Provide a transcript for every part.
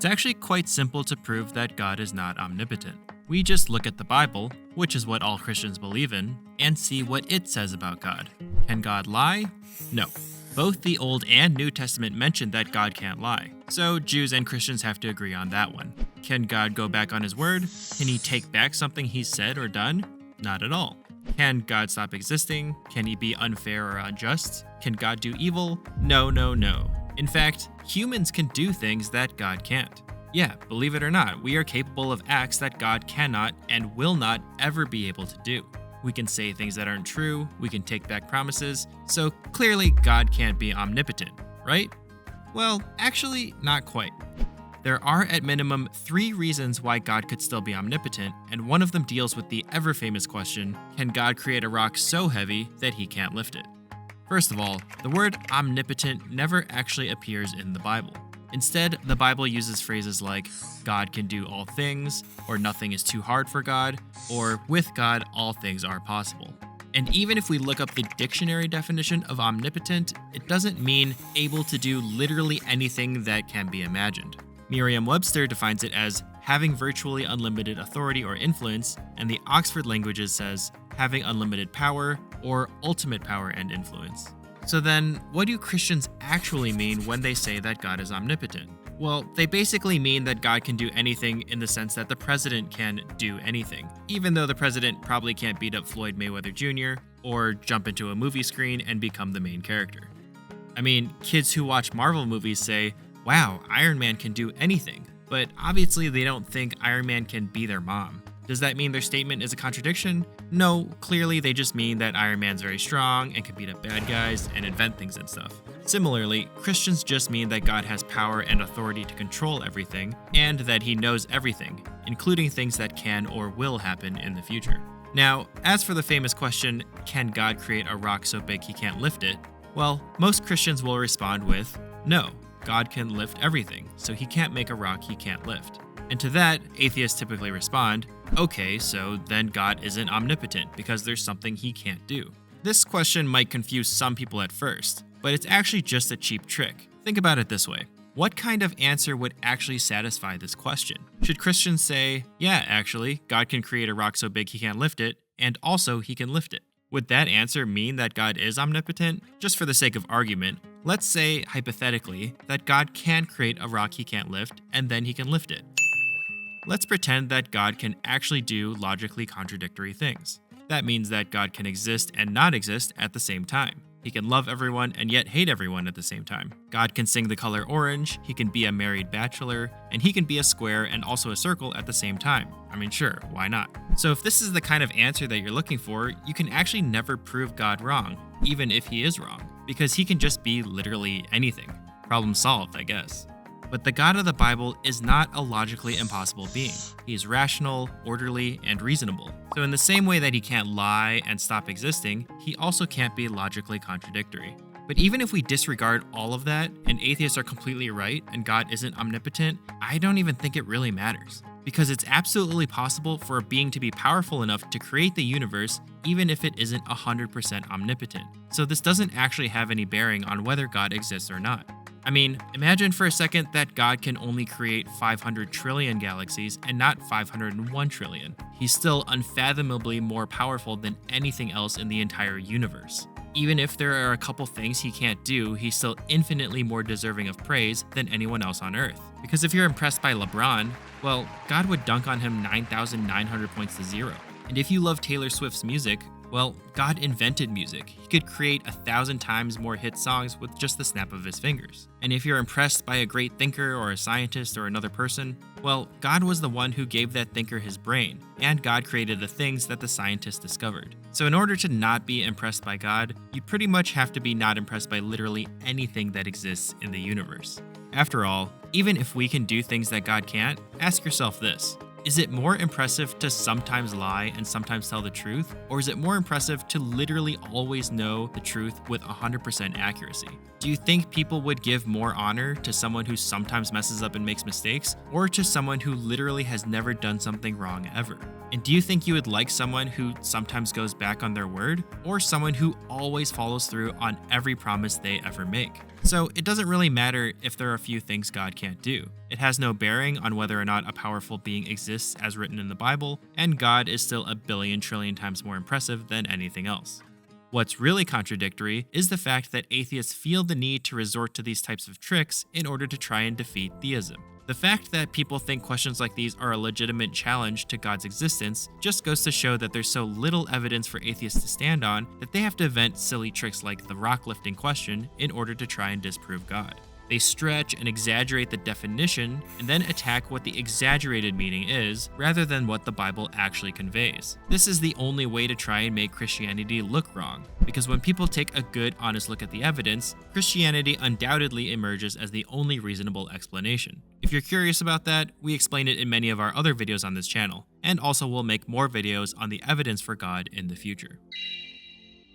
It's actually quite simple to prove that God is not omnipotent. We just look at the Bible, which is what all Christians believe in, and see what it says about God. Can God lie? No. Both the Old and New Testament mention that God can't lie, so Jews and Christians have to agree on that one. Can God go back on his word? Can he take back something he said or done? Not at all. Can God stop existing? Can he be unfair or unjust? Can God do evil? No. In fact, humans can do things that God can't. Yeah, believe it or not, we are capable of acts that God cannot and will not ever be able to do. We can say things that aren't true, we can take back promises, so clearly God can't be omnipotent, right? Well, actually, not quite. There are at minimum 3 reasons why God could still be omnipotent, and one of them deals with the ever-famous question, can God create a rock so heavy that he can't lift it? First of all, the word omnipotent never actually appears in the Bible. Instead, the Bible uses phrases like, God can do all things, or nothing is too hard for God, or with God, all things are possible. And even if we look up the dictionary definition of omnipotent, it doesn't mean able to do literally anything that can be imagined. Merriam-Webster defines it as having virtually unlimited authority or influence, and the Oxford Languages says having unlimited power or ultimate power and influence. So then, what do Christians actually mean when they say that God is omnipotent? Well, they basically mean that God can do anything in the sense that the president can do anything, even though the president probably can't beat up Floyd Mayweather Jr. or jump into a movie screen and become the main character. I mean, kids who watch Marvel movies say, wow, Iron Man can do anything, but obviously they don't think Iron Man can be their mom. Does that mean their statement is a contradiction? No, clearly they just mean that Iron Man's very strong and can beat up bad guys and invent things and stuff. Similarly, Christians just mean that God has power and authority to control everything, and that he knows everything, including things that can or will happen in the future. Now, as for the famous question, can God create a rock so big he can't lift it? Well, most Christians will respond with, no, God can lift everything, so he can't make a rock he can't lift. And to that, atheists typically respond, okay, so then God isn't omnipotent because there's something he can't do. This question might confuse some people at first, but it's actually just a cheap trick. Think about it this way. What kind of answer would actually satisfy this question? Should Christians say, yeah, actually, God can create a rock so big he can't lift it, and also he can lift it? Would that answer mean that God is omnipotent? Just for the sake of argument, let's say, hypothetically, that God can create a rock he can't lift, and then he can lift it. Let's pretend that God can actually do logically contradictory things. That means that God can exist and not exist at the same time. He can love everyone and yet hate everyone at the same time. God can sing the color orange, he can be a married bachelor, and he can be a square and also a circle at the same time. I mean, sure, why not? So if this is the kind of answer that you're looking for, you can actually never prove God wrong, even if he is wrong, because he can just be literally anything. Problem solved, I guess. But the God of the Bible is not a logically impossible being. He is rational, orderly, and reasonable. So in the same way that he can't lie and stop existing, he also can't be logically contradictory. But even if we disregard all of that, and atheists are completely right, and God isn't omnipotent, I don't even think it really matters. Because it's absolutely possible for a being to be powerful enough to create the universe, even if it isn't 100% omnipotent. So this doesn't actually have any bearing on whether God exists or not. I mean, imagine for a second that God can only create 500 trillion galaxies and not 501 trillion. He's still unfathomably more powerful than anything else in the entire universe. Even if there are a couple things he can't do, he's still infinitely more deserving of praise than anyone else on Earth. Because if you're impressed by LeBron, well, God would dunk on him 9,900 points to 0. And if you love Taylor Swift's music, well, God invented music. He could create 1,000 times more hit songs with just the snap of his fingers. And if you're impressed by a great thinker or a scientist or another person, well, God was the one who gave that thinker his brain, and God created the things that the scientist discovered. So in order to not be impressed by God, you pretty much have to be not impressed by literally anything that exists in the universe. After all, even if we can do things that God can't, ask yourself this. Is it more impressive to sometimes lie and sometimes tell the truth? Or is it more impressive to literally always know the truth with 100% accuracy? Do you think people would give more honor to someone who sometimes messes up and makes mistakes, or to someone who literally has never done something wrong ever? And do you think you would like someone who sometimes goes back on their word, or someone who always follows through on every promise they ever make? So it doesn't really matter if there are a few things God can't do. It has no bearing on whether or not a powerful being exists as written in the Bible, and God is still a billion trillion times more impressive than anything else. What's really contradictory is the fact that atheists feel the need to resort to these types of tricks in order to try and defeat theism. The fact that people think questions like these are a legitimate challenge to God's existence just goes to show that there's so little evidence for atheists to stand on that they have to invent silly tricks like the rock lifting question in order to try and disprove God. They stretch and exaggerate the definition and then attack what the exaggerated meaning is rather than what the Bible actually conveys. This is the only way to try and make Christianity look wrong, because when people take a good, honest look at the evidence, Christianity undoubtedly emerges as the only reasonable explanation. If you're curious about that, we explain it in many of our other videos on this channel, and also we'll make more videos on the evidence for God in the future.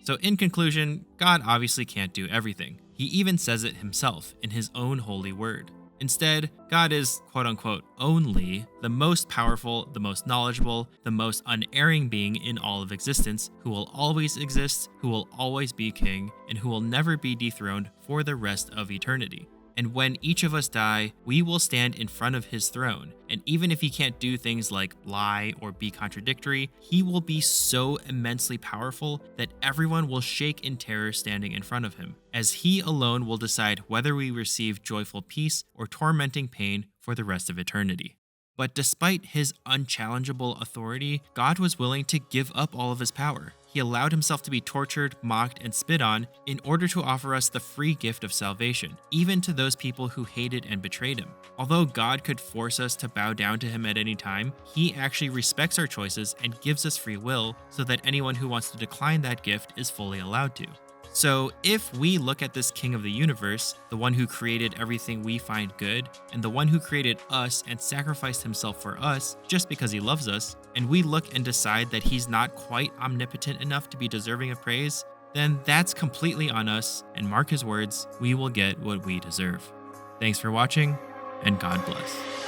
So in conclusion, God obviously can't do everything. He even says it himself in his own holy word. Instead, God is, quote-unquote, only the most powerful, the most knowledgeable, the most unerring being in all of existence, who will always exist, who will always be king, and who will never be dethroned for the rest of eternity. And when each of us die, we will stand in front of his throne. And even if he can't do things like lie or be contradictory, he will be so immensely powerful that everyone will shake in terror standing in front of him, as he alone will decide whether we receive joyful peace or tormenting pain for the rest of eternity. But despite his unchallengeable authority, God was willing to give up all of his power. He allowed himself to be tortured, mocked, and spit on in order to offer us the free gift of salvation, even to those people who hated and betrayed him. Although God could force us to bow down to him at any time, he actually respects our choices and gives us free will so that anyone who wants to decline that gift is fully allowed to. So if we look at this king of the universe, the one who created everything we find good, and the one who created us and sacrificed himself for us just because he loves us, and we look and decide that he's not quite omnipotent enough to be deserving of praise, then that's completely on us, and mark his words, we will get what we deserve. Thanks for watching, and God bless.